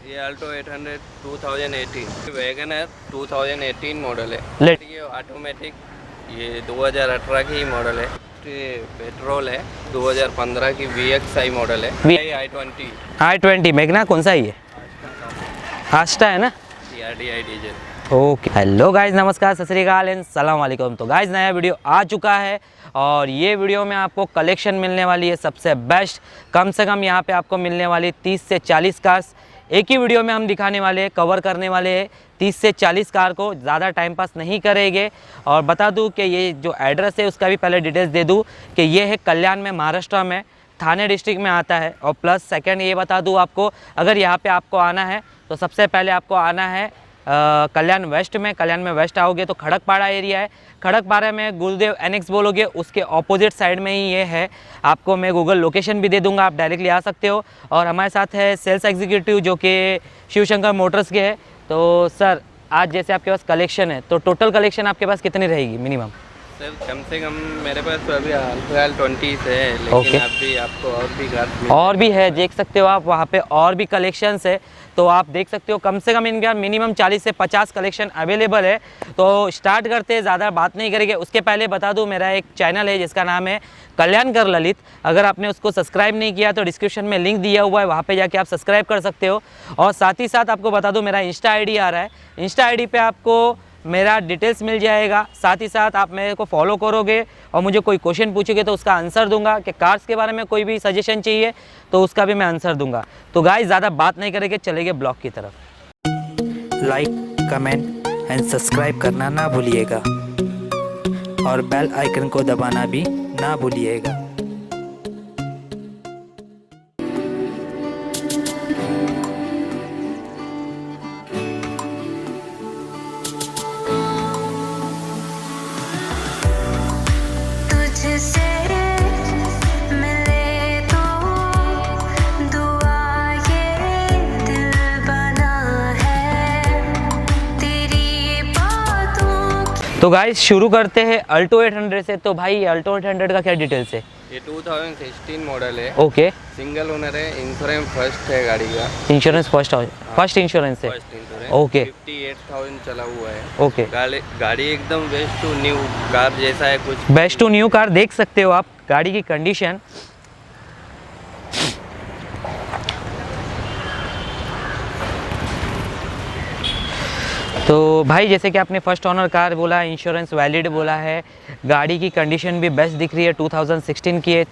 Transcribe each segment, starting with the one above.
ये Alto 800 2018 wagon है, 2018 model है। ये ऑटोमेटिक, ये 2018 की मॉडल है। ये पेट्रोल है, 2015 की VXI मॉडल है। i20 मैग्ना कौन सा है ये? आस्टा है ना? CRDI diesel. Okay, hello guys, नमस्कार, सत श्री अकाल एंड सलाम वालेकुम। तो गाइज नया वीडियो आ चुका है और ये वीडियो में आपको कलेक्शन मिलने वाली है सबसे बेस्ट। कम से कम यहाँ पे आपको मिलने वाली 30 से 40 कार्स एक ही वीडियो में हम दिखाने वाले हैं, कवर करने वाले हैं 30 से 40 कार को। ज़्यादा टाइम पास नहीं करेंगे। और बता दूं कि ये जो एड्रेस है उसका भी पहले डिटेल्स दे दूं कि ये है कल्याण में, महाराष्ट्र में, थाने डिस्ट्रिक्ट में आता है। और प्लस सेकंड ये बता दूं आपको, अगर यहाँ पे आपको आना है तो सबसे पहले आपको आना है कल्याण वेस्ट में। कल्याण में वेस्ट आओगे तो खड़कपाड़ा एरिया है। खड़कपाड़ा में गुरुदेव एनेक्स बोलोगे, उसके ऑपोजिट साइड में ही ये है। आपको मैं गूगल लोकेशन भी दे दूंगा, आप डायरेक्टली आ सकते हो। और हमारे साथ है सेल्स एग्जीक्यूटिव जो कि शिवशंकर मोटर्स के है। तो सर, आज जैसे आपके पास कलेक्शन है तो टोटल कलेक्शन आपके पास कितनी रहेगी मिनिमम? सर कम से कम मेरे पास तो अभी हाल 20 है, लेकिन अभी आपको और भी कार और भी है, देख सकते हो आप वहाँ पे और भी कलेक्शंस है। तो आप देख सकते हो कम से कम इनका मिनिमम 40 से 50 कलेक्शन अवेलेबल है। तो स्टार्ट करते हैं, ज़्यादा बात नहीं करेंगे। उसके पहले बता दूं, मेरा एक चैनल है जिसका नाम है कल्याण कर ललित। अगर आपने उसको सब्सक्राइब नहीं किया तो डिस्क्रिप्शन में लिंक दिया हुआ है, वहाँ पे जाके आप सब्सक्राइब कर सकते हो। और साथ ही साथ आपको बता दूँ, मेरा इंस्टा ID आ रहा है। इंस्टा ID पे आपको मेरा डिटेल्स मिल जाएगा। साथ ही साथ आप मेरे को फॉलो करोगे और मुझे कोई क्वेश्चन पूछोगे तो उसका आंसर दूंगा। कि कार्स के बारे में कोई भी सजेशन चाहिए तो उसका भी मैं आंसर दूंगा। तो गाइस, ज़्यादा बात नहीं करेंगे, चलेंगे ब्लॉग की तरफ। लाइक, कमेंट एंड सब्सक्राइब करना ना भूलिएगा और बेल आइकन को दबाना भी ना भूलिएगा। तो गाइस शुरू करते हैं अल्टो 800 से। तो भाई अल्टो 800 का क्या डिटेल्स है? ये 2016 मॉडल है। ओके, सिंगल ओनर है, इंश्योरेंस फर्स्ट है गाड़ी का। इंश्योरेंस फर्स्ट इंश्योरेंस है। ओके, 58,000 चला हुआ है। ओके, गाड़ी एकदम बेस्ट टू न्यू कार जैसा है। कुछ बेस्ट टू न्यू कार देख सकते हो आप गाड़ी की कंडीशन। तो भाई जैसे कि आपने फर्स्ट ओनर कार बोला, इंश्योरेंस वैलिड बोला है, गाड़ी की कंडीशन भी बेस्ट दिख रही है। 2016 की है।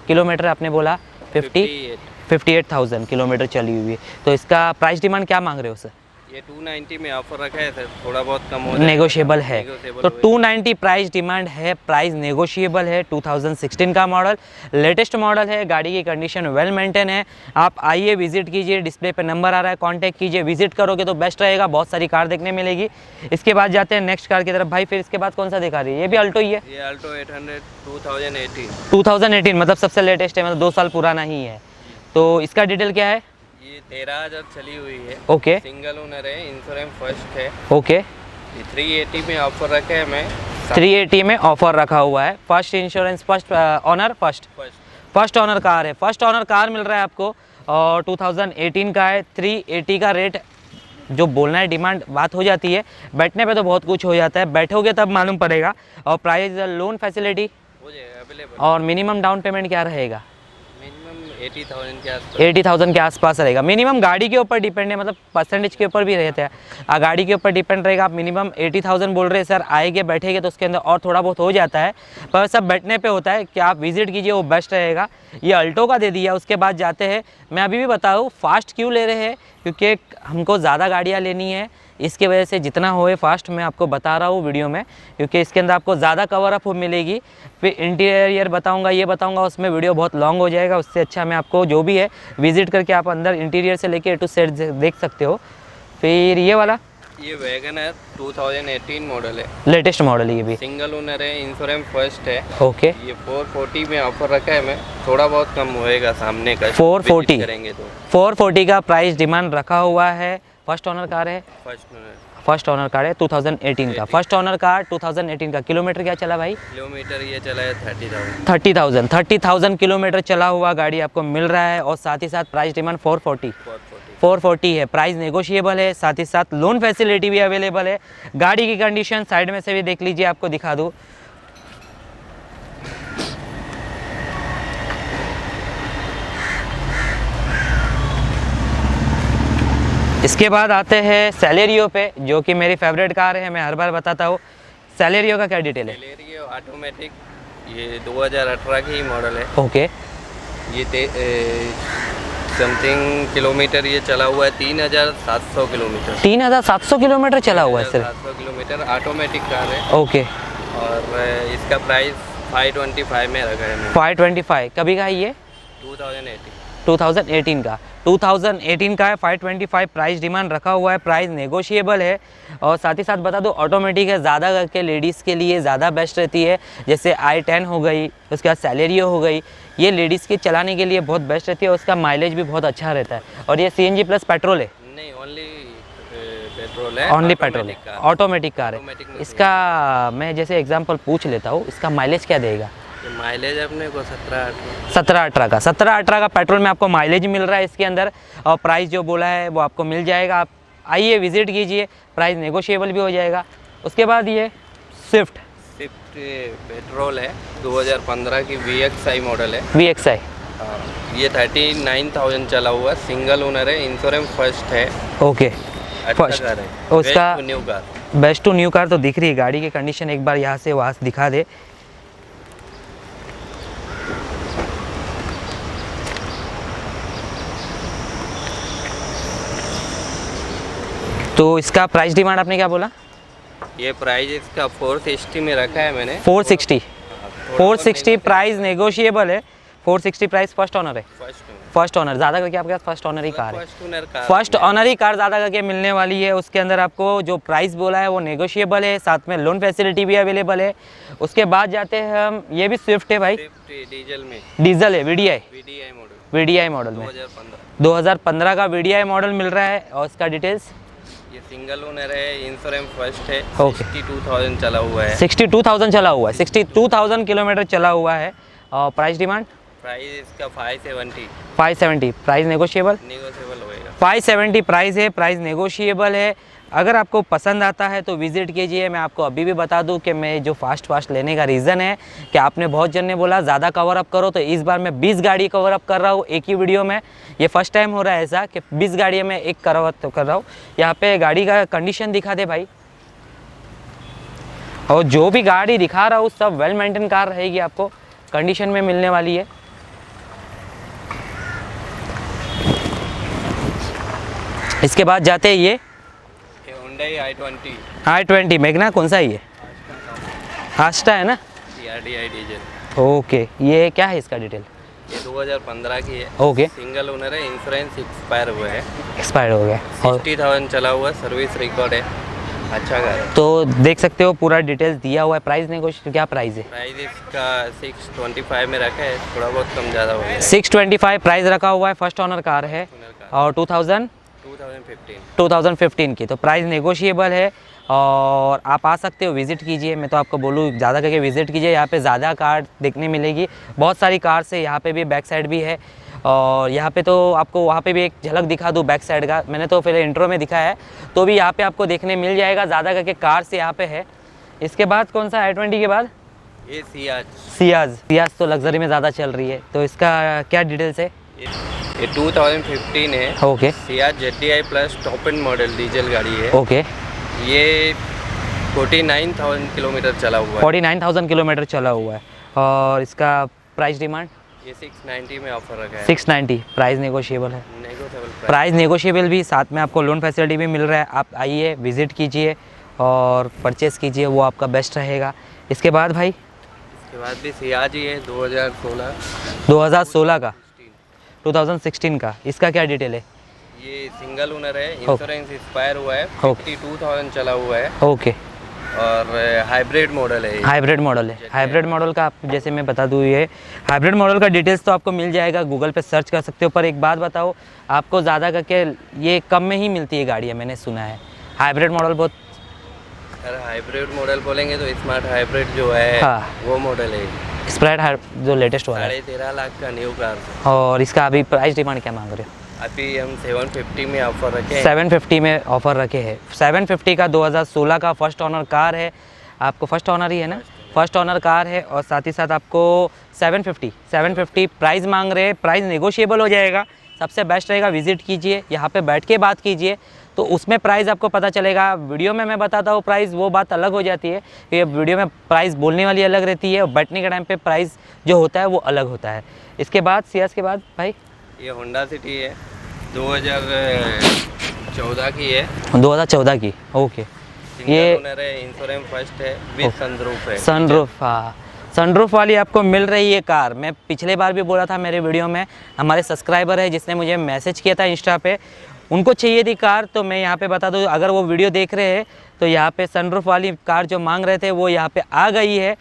किलोमीटर आपने बोला 58,000 किलोमीटर चली हुई है। तो इसका प्राइस डिमांड क्या मांग रहे हो सर? ये 290 में ऑफर रखा है सर, थोड़ा बहुत कम हो जाएगा, नेगोशिएबल है। तो 290 प्राइस डिमांड है, प्राइस नेगोशिएबल है। 2016 का मॉडल, लेटेस्ट मॉडल है। गाड़ी की कंडीशन वेल मेंटेन है। आप आइए, विजिट कीजिए, डिस्प्ले पे नंबर आ रहा है, कांटेक्ट कीजिए। विजिट करोगे तो बेस्ट रहेगा, बहुत सारी कार देखने मिलेगी। इसके बाद जाते हैं नेक्स्ट कार की तरफ। भाई फिर इसके बाद कौन सा दिखा रही है? ये भी अल्टो ही है। ये अल्टो 800 2018 मतलब सबसे लेटेस्ट है, मतलब 2 साल पुराना ही है। तो इसका डिटेल क्या है? ये 13,000 चली हुई है। ओके, सिंगल ओनर है, इंश्योरेंस फर्स्ट है। ओके, 380 में ऑफर रखा है। मैं 380 में ऑफर रखा हुआ है। First insurance, first owner, first owner car है। फर्स्ट ऑनर कार मिल रहा है आपको और 2018 का है। 380 का रेट जो बोलना है, डिमांड बात हो जाती है, बैठने पे तो बहुत कुछ हो जाता है, बैठोगे तब मालूम पड़ेगा। और प्राइस, लोन फैसिलिटी हो जाएगा अवेलेबल। और मिनिमम डाउन पेमेंट क्या रहेगा? 80,000 के आसपास रहेगा। मिनिमम गाड़ी के ऊपर डिपेंड है, मतलब परसेंटेज के ऊपर भी रहता है। गाड़ी के ऊपर डिपेंड रहेगा। आप मिनिमम 80,000 बोल रहे हैं सर, आएंगे बैठेंगे तो उसके अंदर और थोड़ा बहुत हो जाता है, पर सब बैठने पे होता है। कि आप विजिट कीजिए, वो बेस्ट रहेगा। ये अल्टो का दे दिया। उसके बाद जाते हैं, मैं अभी भी बताऊँ फास्ट क्यों ले रहे हैं, क्योंकि हमको ज़्यादा गाड़ियाँ लेनी है। इसके वजह से जितना होए फास्ट मैं आपको बता रहा हूँ वीडियो में, क्योंकि इसके अंदर आपको ज़्यादा कवर अप मिलेगी। फिर इंटीरियर बताऊँगा, ये बताऊँगा, उसमें वीडियो बहुत लॉन्ग हो जाएगा। उससे अच्छा मैं आपको जो भी है विजिट करके आप अंदर इंटीरियर से लेके A to Z देख सकते हो। फिर ये वाला, ये वैगन है, 2018 मॉडल है, लेटेस्ट मॉडल है। ये भी सिंगल ओनर है, इंश्योरेंस फर्स्ट है। ओके, ये 440 में ऑफर रखा है। मैं थोड़ा बहुत कम होएगा सामने का, 440 करेंगे तो 440 का प्राइस डिमांड रखा हुआ है। फर्स्ट ओनर कार है। फर्स्ट ओनर कार है 2018 का। फर्स्ट ओनर कार 2018 का। किलोमीटर क्या चला भाई? किलोमीटर ये चला है 30,000 किलोमीटर चला हुआ गाड़ी आपको मिल रहा है। और साथ ही साथ प्राइस डिमांड 440 440 है। प्राइस नेगोशिएबल है, साथ ही साथ लोन फैसिलिटी भी अवेलेबल है। गाड़ी की कंडीशन साइड में से भी देख लीजिए, आपको दिखा दूँ। इसके बाद आते हैं सेलेरियो पे, जो कि मेरी फेवरेट कार है, मैं हर बार बताता हूँ। सेलेरियो का क्या डिटेल है? सेलेरियो ऑटोमेटिक, ये 2018 की मॉडल है। ओके, ये समथिंग किलोमीटर ये चला हुआ है 3700 किलोमीटर। 3700 किलोमीटर चला हुआ है सिर्फ। 700 किलोमीटर, ऑटोमेटिक कार है। ओके, और इसका प्राइस 525 में रखा है मैंने। 525 कभी का है ये? 2018 का। 2018 का है, 525 प्राइस डिमांड रखा हुआ है। प्राइस नेगोशिएबल है। और साथ ही साथ बता दो, ऑटोमेटिक है, ज़्यादा करके लेडीज़ के लिए ज़्यादा बेस्ट रहती है। जैसे i10 हो गई, उसके बाद सेलेरियो हो गई, ये लेडीज़ के चलाने के लिए बहुत बेस्ट रहती है। उसका माइलेज भी बहुत अच्छा रहता है। और ये CNG प्लस पेट्रोल है? नहीं, ओनली पेट्रोल है। ओनली पेट्रोल है, ऑटोमेटिक कार है। Automatic में इसका मैं जैसे एग्जांपल पूछ लेता हूँ, इसका माइलेज क्या देगा? माइलेज अपने को 17-18 17-18 का पेट्रोल में आपको माइलेज मिल रहा है इसके अंदर। और प्राइस जो बोला है वो आपको मिल जाएगा। आप आइए, विजिट कीजिए, प्राइस नेगोशिएबल भी हो जाएगा। उसके बाद ये स्विफ्ट पेट्रोल है, 2015 की VXI मॉडल है। VXI, ये 39,000 चला हुआ, सिंगल ओनर है, इंश्योरेंस फर्स्ट है। ओके, अच्छा फर्स्ट। कार है, उसका best new car. Best to new car तो दिख रही है। गाड़ी की कंडीशन एक बार यहाँ से वहाँ से दिखा दे। तो इसका प्राइस डिमांड आपने क्या बोला? ये प्राइस इसका 460 में रखा है मैंने। 460 प्राइस नेगोशिएबल है। 460 प्राइस फर्स्ट ऑनर है। फर्स्ट ऑनर ज़्यादा करके आपके पास फर्स्ट ऑनर ही कार है। फर्स्ट ऑनर ही कार ज़्यादा करके मिलने वाली है। उसके अंदर आपको जो प्राइस बोला है वो नेगोशिएबल है, साथ में लोन फैसिलिटी भी अवेलेबल है। उसके बाद जाते हैं हम, ये भी स्विफ्ट है भाई, डीजल में, डीजल है, VDI मॉडल, VDI मॉडल में 2015 का VDI मॉडल मिल रहा है। और इसका डिटेल्स, ये सिंगल ओनर है, इंश्योरेंस फर्स्ट है। ओके। 62,000 चला हुआ है। 62,000 चला हुआ है, 62,000 किलोमीटर चला हुआ है। और प्राइस डिमांड प्राइस इसका 570 प्राइस नेगोशिएबल होएगा। 570 प्राइस है, प्राइस नेगोशिएबल है। अगर आपको पसंद आता है तो विज़िट कीजिए। मैं आपको अभी भी बता दूं कि मैं जो फास्ट लेने का रीज़न है कि आपने बहुत जन ने बोला ज़्यादा कवर अप करो, तो इस बार मैं 20 गाड़ी कवर अप कर रहा हूँ एक ही वीडियो में। ये फर्स्ट टाइम हो रहा है ऐसा कि 20 गाड़ियाँ मैं एक कवर अप कर रहा हूँ। यहाँ पे गाड़ी का कंडीशन दिखा दे भाई, और जो भी गाड़ी दिखा रहा हूँ सब वेल मेंटेन कार रहेगी, आपको कंडीशन में मिलने वाली है। इसके बाद जाते हैं ये Hyundai i20 मैग्ना, कौन सा है ये? आस्टा है ना? CRDI diesel. ओके, ये क्या है इसका डिटेल? ये 2015 की है। ओके, सिंगल ओनर है, इंश्योरेंस एक्सपायर हुआ है। एक्सपायर्ड हो गया। और 60,000 चला हुआ, सर्विस रिकॉर्ड है, अच्छा कार है। तो देख सकते हो पूरा डिटेल्स दिया हुआ है। प्राइस नेगोशिएट, क्या प्राइस है? प्राइस इसका 625 में रखा है, थोड़ा बहुत कम ज़्यादा हो गया। 625 प्राइस रखा हुआ है। फर्स्ट ओनर कार है और 2015 की, तो प्राइस नेगोशिएबल है। और आप आ सकते हो, विज़िट कीजिए। मैं तो आपको बोलूँ ज़्यादा करके विज़िट कीजिए, यहाँ पे ज़्यादा कार देखने मिलेगी। बहुत सारी कार्स है, यहाँ पे भी बैक साइड भी है। और यहाँ पे तो आपको वहाँ पे भी एक झलक दिखा दूँ बैक साइड का, मैंने तो पहले इंट्रो में दिखाया है, तो भी यहाँ पे आपको देखने मिल जाएगा। ज़्यादा करके कार्स यहाँ पे है। इसके बाद कौन सा i20 के बाद? ये सियाज तो लग्जरी में ज़्यादा चल रही है, तो इसका क्या डिटेल्स है? ये 2015 है। Okay, Ciaz ZDI plus top end model diesel गाड़ी है। ओके, ये 49,000 किलोमीटर चला हुआ है। 49,000 किलोमीटर चला हुआ है। और इसका प्राइस डिमांड? ये 690 में ऑफर रखा है। 690 प्राइस नेगोशिएबल है। नेगोशिएबल प्राइस नेगोशिएबल भी, साथ में आपको लोन फैसिलिटी भी मिल रहा है। आप आइए, विज़िट कीजिए और परचेज़ कीजिए, वो आपका बेस्ट रहेगा। इसके बाद भाई, इसके बाद भी सियाज ही है 2016 का, 2016 का। इसका क्या डिटेल है? ये सिंगल ओनर है, इंश्योरेंस एक्सपायर हुआ है, 52,000 चला हुआ है। ओके, और हाइब्रिड मॉडल है। हाइब्रिड मॉडल है। हाइब्रिड मॉडल का आप जैसे मैं बता दूँ, ये हाइब्रिड मॉडल का डिटेल्स तो आपको मिल जाएगा, गूगल पे सर्च कर सकते हो। पर एक बात बताओ, आपको ज़्यादा करके ये कम में ही मिलती है गाड़ियाँ, मैंने सुना है। हाइब्रिड मॉडल बहुत, अगर हाइब्रिड मॉडल बोलेंगे तो स्मार्ट हाइब्रिड जो है, हाँ, वो मॉडल है स्प्राइट जो लेटेस्ट वाला है। 13.5 लाख का न्यू कार। और इसका अभी प्राइस डिमांड क्या मांग रहे हो? अभी हम 750 में ऑफर रखे हैं। 750 में ऑफ़र रखे हैं। 750 का 2016 का फर्स्ट ओनर कार है, आपको फर्स्ट ओनर ही है ना, फर्स्ट ओनर कार है। और साथ ही साथ आपको 750 प्राइस मांग रहे हैं। प्राइस नेगोशिएबल हो जाएगा, सबसे बेस्ट रहेगा विज़िट कीजिए, यहाँ पे बैठ के बात कीजिए तो उसमें प्राइस आपको पता चलेगा। वीडियो में मैं बताता हूँ प्राइस, वो बात अलग हो जाती है। ये वीडियो में प्राइस बोलने वाली अलग रहती है और बैठने के टाइम पे प्राइस जो होता है वो अलग होता है। इसके बाद सियाज के बाद भाई ये होंडा सिटी है, 2014 की है। 2014 की, ओके। ये इंश्योरेंस फर्स्ट है विद सनरूफ है। सनरूफ, हाँ, सनरूफ वाली आपको मिल रही है कार। मैं पिछले बार भी बोला था मेरे वीडियो में, हमारे सब्सक्राइबर है जिसने मुझे मैसेज किया था इंस्टा पे, उनको चाहिए थी कार। तो मैं यहाँ पे बता दूँ, अगर वो वीडियो देख रहे हैं तो यहाँ पे सनरूफ वाली कार जो मांग रहे थे वो यहाँ पे आ गई है।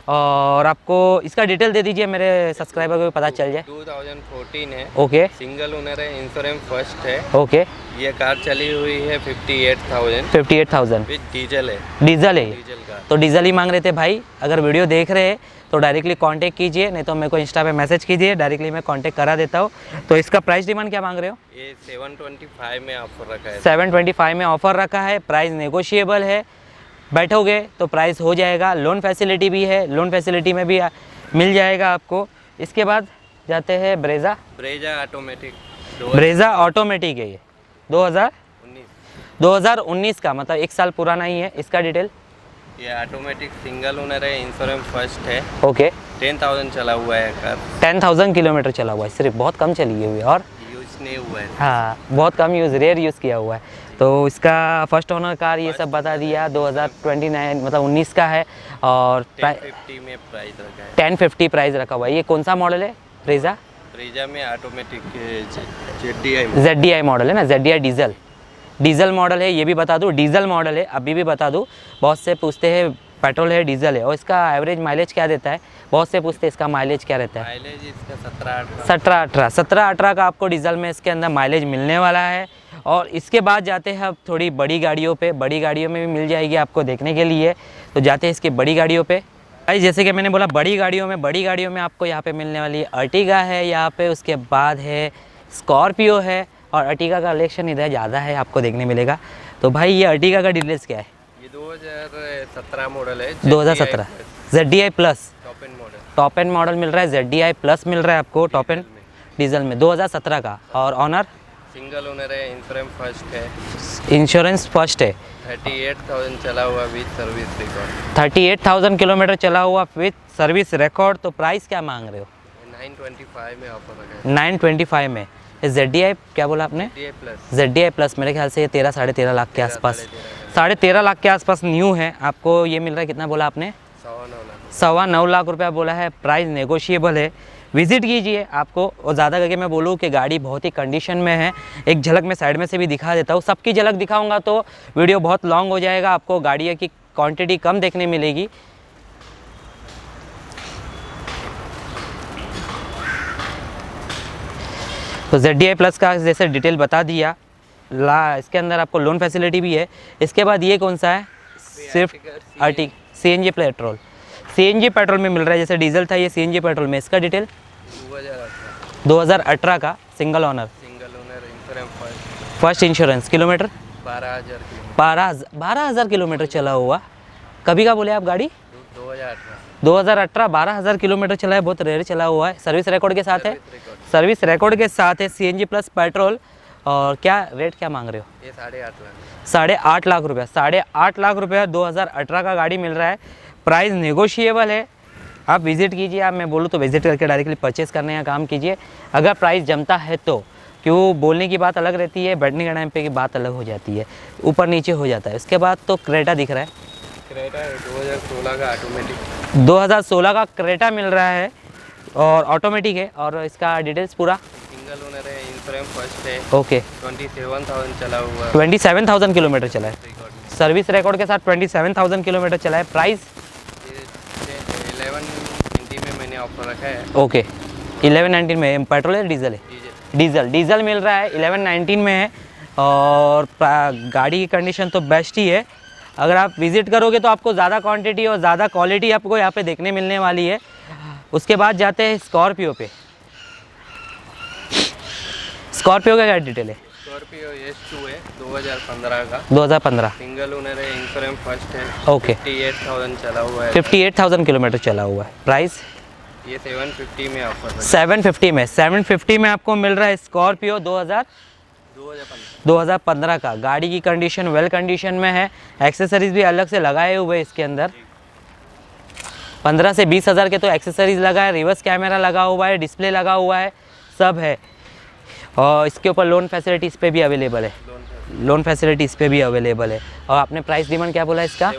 और आपको इसका डिटेल दे दीजिए, मेरे सब्सक्राइबर को भी पता चल जाए। 2014 है, ओके सिंगल ओनर है, इंश्योरेंस फर्स्ट है। ओके, ये कार चली हुई है 58,000 58,000 विद डीजल है। डीजल है, डीजल कार। तो डीजल ही मांग रहे थे भाई। अगर वीडियो देख रहे हैं तो डायरेक्टली कांटेक्ट कीजिए, नहीं तो मेरे को इंस्टा पे मैसेज कीजिए, डायरेक्टली मैं कांटेक्ट करा देता हूँ। तो इसका प्राइस डिमांड क्या मांग रहे हो? ये 725 में ऑफर रखा है। 725 में ऑफर रखा है, प्राइस नेगोशिएबल है। बैठोगे तो प्राइस हो जाएगा। लोन फैसिलिटी भी है, लोन फैसिलिटी में भी मिल जाएगा आपको। इसके बाद जाते हैं ब्रेजा ऑटोमेटिक। ब्रेजा ऑटोमेटिक है ये 2019 का, मतलब 1 साल पुराना ही है। इसका डिटेल, ये ऑटोमेटिक सिंगल ओनर है, इंश्योरेंस फर्स्ट है। ओके। 10,000 चला हुआ है कार। 10,000 किलोमीटर चला हुआ है, सिर्फ बहुत कम चली हुई है और यूज नहीं हुआ है। हाँ, बहुत कम यूज़, रेयर यूज़ किया हुआ है। तो इसका फर्स्ट ओनर कार ये सब बता दिया। 2029 मतलब 19 का है और 1050 में प्राइस रखा है। 1050 प्राइस रखा हुआ है। ये कौन सा मॉडल है? ब्रेजा में ऑटोमेटिक ZDI मॉडल है ना, ZDI डीजल मॉडल है। ये भी बता दूँ डीजल मॉडल है, अभी भी बता दूँ। बहुत से पूछते हैं पेट्रोल है डीजल है, और इसका एवरेज माइलेज क्या देता है? बहुत से पूछते हैं इसका माइलेज क्या रहता है? माइलेज इसका 17-18 का आपको डीजल में इसके अंदर माइलेज मिलने वाला है। और इसके बाद जाते हैं अब थोड़ी बड़ी गाड़ियों पे। बड़ी गाड़ियों में भी मिल जाएगी आपको देखने के लिए, तो जाते हैं इसकी बड़ी गाड़ियों पे। भाई जैसे कि मैंने बोला बड़ी गाड़ियों में आपको यहाँ पे मिलने वाली अर्टिगा है यहाँ पे, उसके बाद है स्कॉर्पियो है, और अर्टिगा का कलेक्शन इधर ज़्यादा है आपको देखने मिलेगा। तो भाई ये अर्टिगा का डिटेल्स क्या है? ये 2017 मॉडल है। 2017 ZDI plus top end model मिल रहा है। ZDI प्लस मिल रहा है आपको टॉप एंड डीजल में 2017 का। और ऑनर सिंगल ओनर है, इंश्योरेंस फर्स्ट है। इंश्योरेंस फर्स्ट है। 38,000 चला हुआ विद सर्विस रिकॉर्ड। 38,000 किलोमीटर चला हुआ विद सर्विस रिकॉर्ड। तो प्राइस क्या मांग रहे हो? 925 में ऑफर रखा है। 925 में। ZDI क्या बोला आपने? ZDI प्लस मेरे ख्याल से ये 13-13.5 लाख के आसपास, 13.5 लाख के आसपास न्यू है। आपको ये मिल रहा है, कितना बोला आपने? 9.25 लाख रुपया बोला है। प्राइस नेगोशिएबल है, विजिट कीजिए आपको। और ज़्यादा करके मैं बोलूँ कि गाड़ी बहुत ही कंडीशन में है। एक झलक मैं साइड में से भी दिखा देता हूँ। सबकी झलक दिखाऊंगा तो वीडियो बहुत लॉन्ग हो जाएगा, आपको गाड़ियों की क्वांटिटी कम देखने मिलेगी। तो ZDI प्लस का जैसे डिटेल बता दिया। इसके अंदर आपको लोन फैसिलिटी भी है। इसके बाद ये कौन सा है? सिर्फ आर्टिक CNG पेट्रोल में मिल रहा है। जैसे डीजल था, ये CNG पेट्रोल में। इसका डिटेल 2018 का, single owner insurance first insurance. Kilometre 12,000 kilometre चला हुआ। कभी का बोले आप गाड़ी? 2018 12,000 किलोमीटर चला है, बहुत रेयर चला हुआ है। सर्विस रिकॉर्ड के साथ है, सर्विस रिकॉर्ड के साथ है। CNG plus petrol. और क्या रेट क्या मांग रहे हो? ये 8.5 लाख। 8.5 लाख रुपया, 8.5 लाख रुपया 2018 का गाड़ी मिल रहा है। प्राइस नेगोशिएबल है, आप विज़िट कीजिए। आप मैं बोलूँ तो विज़िट करके डायरेक्टली परचेज़ करने का काम कीजिए, अगर प्राइस जमता है तो। क्यों बोलने की बात अलग रहती है, बैठने के टाइम पे की बात अलग हो जाती है, ऊपर नीचे हो जाता है। उसके बाद तो क्रेटा दिख रहा है, क्रेटा 2016 का ऑटोमेटिक। 2016 का क्रेटा मिल रहा है और ऑटोमेटिक है। और इसका डिटेल्स पूरा सिंगल ओनर है, इंश्योरेंस फर्स्ट है। ओके। 27,000 चला हुआ। 27,000 किलोमीटर चला है, सर्विस रिकॉर्ड के साथ 27,000 किलोमीटर चला है। प्राइस 1190 में मैंने ऑफर रखा है। ओके। 1119 में। पेट्रोल है डीजल है? डीजल मिल रहा है, 1119 में है। और गाड़ी की कंडीशन तो बेस्ट ही है। अगर आप विज़िट करोगे तो आपको ज़्यादा क्वांटिटी और ज़्यादा क्वालिटी आपको यहाँ पे देखने मिलने वाली है। उसके बाद जाते हैं स्कॉर्पियो पे। स्कॉर्पियो का क्या डिटेल है? स्कॉर्पियो S2 है 2015 का, 2015। सिंगल ओनर है, इंश्योरेंस फर्स्ट है, ओके। 58,000 चला हुआ है। 58,000 किलोमीटर चला हुआ है। प्राइस ये 750 में ऑफर है। 750 में, 750 में आपको मिल रहा है स्कॉर्पियो 2015 का। गाड़ी की कंडीशन वेल कंडीशन में है, एक्सेसरीज भी अलग से लगाए हुए हैं इसके अंदर। 15 से 20 हज़ार के तो एक्सेसरीज लगा है, रिवर्स कैमरा लगा हुआ है, डिस्प्ले लगा हुआ है, सब है। और इसके ऊपर लोन फैसिलिटी इस पर भी अवेलेबल है, लोन फैसिलिटी इस पर भी अवेलेबल है। और आपने प्राइस डिमांड क्या बोला इसका?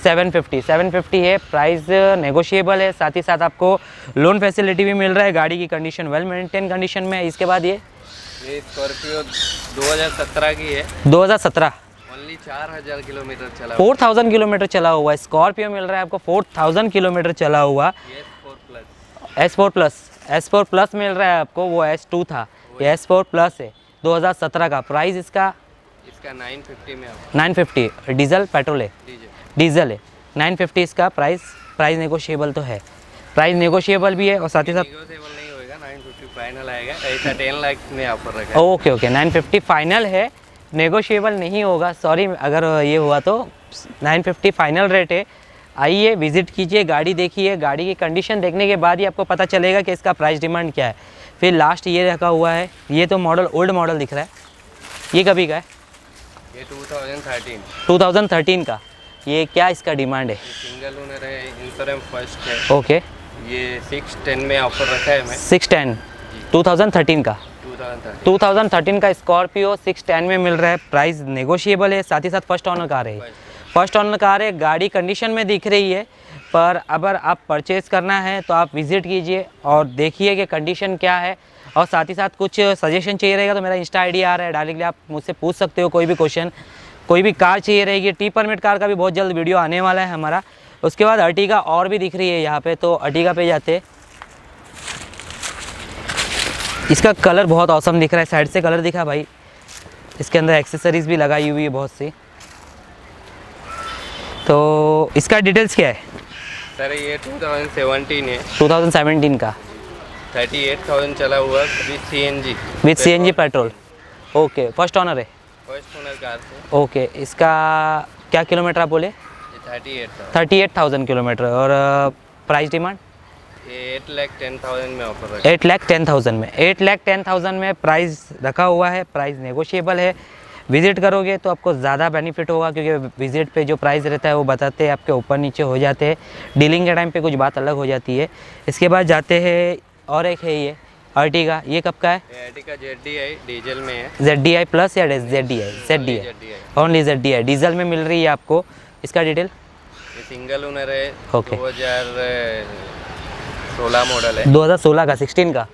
750 है। प्राइस नेगोशिएबल है, साथ ही साथ आपको लोन फैसिलिटी भी मिल रहा है। गाड़ी की कंडीशन वेल मेंटेन कंडीशन में है। इसके बाद ये स्कॉर्पियो 2017 की है, 2017, ओनली 4000 किलोमीटर चला। 4000 किलोमीटर चला हुआ है। स्कॉर्पियो मिल रहा है आपको 4000 किलोमीटर चला हुआ। S4 प्लस मिल रहा है आपको, वो S2 था, ये S4 प्लस है 2017 का। प्राइस इसका 950 में। 950, डीजल पेट्रोल है? डीजल है। 950 इसका प्राइस नेगोशिएबल तो है, प्राइस नेगोशिएबल भी है। और साथ ही साथ नेगोशिएबल नहीं होएगा, 950 फाइनल आएगा। ऐसा 10 लाख में ऑफर रखा है। ओके 950 फाइनल है, नेगोशिएबल नहीं होगा। सॉरी अगर ये हुआ तो 950 फाइनल रेट है। आइए विजिट कीजिए, गाड़ी देखिए, गाड़ी की कंडीशन देखने के बाद ही आपको पता चलेगा कि इसका प्राइस डिमांड क्या है। फिर लास्ट ये रखा हुआ है, ये तो मॉडल ओल्ड मॉडल दिख रहा है, ये कभी का है? ये 2013 का। ये क्या इसका डिमांड है? सिंगल ओनर है, इंश्योरेंस फर्स्ट है। ओके। ये 610 में ऑफर रखा है मैं। 610 2013 का। 2013 का स्कॉर्पियो 610 में मिल रहा है। प्राइस नेगोशिएबल है, साथ ही साथ फर्स्ट ओनर कार है। फर्स्ट ओनर कार है, गाड़ी कंडीशन में दिख रही है। पर अगर आप परचेज़ करना है तो आप विज़िट कीजिए और देखिए कि कंडीशन क्या है। और साथ ही साथ कुछ सजेशन चाहिए रहेगा तो मेरा इंस्टा आईडी आ रहा है, डायरेक्टली आप मुझसे पूछ सकते हो कोई भी क्वेश्चन। कोई भी कार चाहिए रहेगी, टी परमिट कार का भी बहुत जल्द वीडियो आने वाला है हमारा। उसके बाद अर्टिगा और भी दिख रही है यहाँ पे, तो अर्टिगा पे जाते। इसका कलर बहुत औसम दिख रहा है, साइड से कलर दिखा भाई। इसके अंदर एक्सेसरीज भी लगाई हुई है बहुत सी। तो इसका डिटेल्स क्या है सर? ये 2017 है, 2017 का। 38,000 चला हुआ with CNG petrol. Okay, first owner है? फर्स्ट ओनर कार से। ओके, इसका क्या किलोमीटर आप बोले? 38,000 किलोमीटर। और प्राइस डिमांड? 8,10,000 में ऑफर रखा है। 8,10,000 में, 8,10,000 में प्राइस रखा हुआ है। प्राइस नेगोशिएबल है। विज़िट करोगे तो आपको ज़्यादा बेनिफिट होगा, क्योंकि विज़िट पे जो प्राइस रहता है वो बताते हैं, आपके ऊपर नीचे हो जाते हैं। डीलिंग के टाइम पे कुछ बात अलग हो जाती है। इसके बाद जाते हैं, और एक है ये अर्टिगा, ये कब का है? अर्टिगा ZDI डीजल में है। ZDI प्लस या ZDI? ओनली ZDI डीजल में मिल रही है आपको। इसका डिटेल? ये सिंगल ओनर है। ओके। 2016 मॉडल है। 2016 का, 16 का।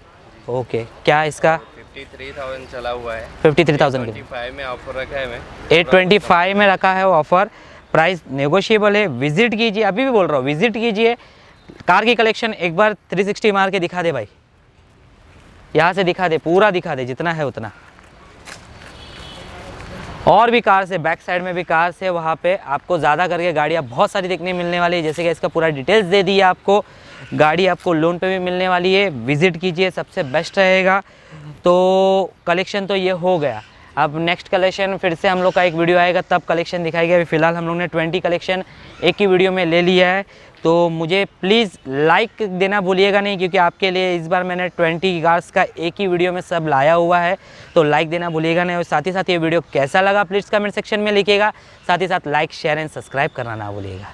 ओके, क्या इसका? 53,000 चला हुआ है। 53,000 25 में ऑफर रखा है मैं। 825 में रखा है वो ऑफ़र। प्राइस नेगोशिएबल है। विज़िट कीजिए, अभी भी बोल रहा हूँ, विज़िट कीजिए। कार की कलेक्शन एक बार 360 मार के दिखा दे भाई, यहाँ से दिखा दे, पूरा दिखा दे, जितना है उतना। और भी कार से, बैक साइड में भी कार से, वहाँ पे आपको ज़्यादा करके गाड़ियाँ बहुत सारी देखने मिलने वाली है। जैसे कि इसका पूरा डिटेल्स दे दिया आपको। गाड़ी आपको लोन पे भी मिलने वाली है। विज़िट कीजिए, सबसे बेस्ट रहेगा। तो कलेक्शन तो ये हो गया। अब नेक्स्ट कलेक्शन फिर से हम लोग का एक वीडियो आएगा, तब कलेक्शन दिखाएगा। अभी फ़िलहाल हम लोग ने 20 कलेक्शन एक ही वीडियो में ले लिया है। तो मुझे प्लीज़ लाइक देना भूलिएगा नहीं, क्योंकि आपके लिए इस बार मैंने 20 कार्स का एक ही वीडियो में सब लाया हुआ है। तो लाइक देना भूलिएगा नहीं। और साथ ही साथ ये वीडियो कैसा लगा प्लीज़ कमेंट सेक्शन में लिखिएगा। साथ ही साथ लाइक, शेयर एंड सब्सक्राइब करना ना भूलिएगा।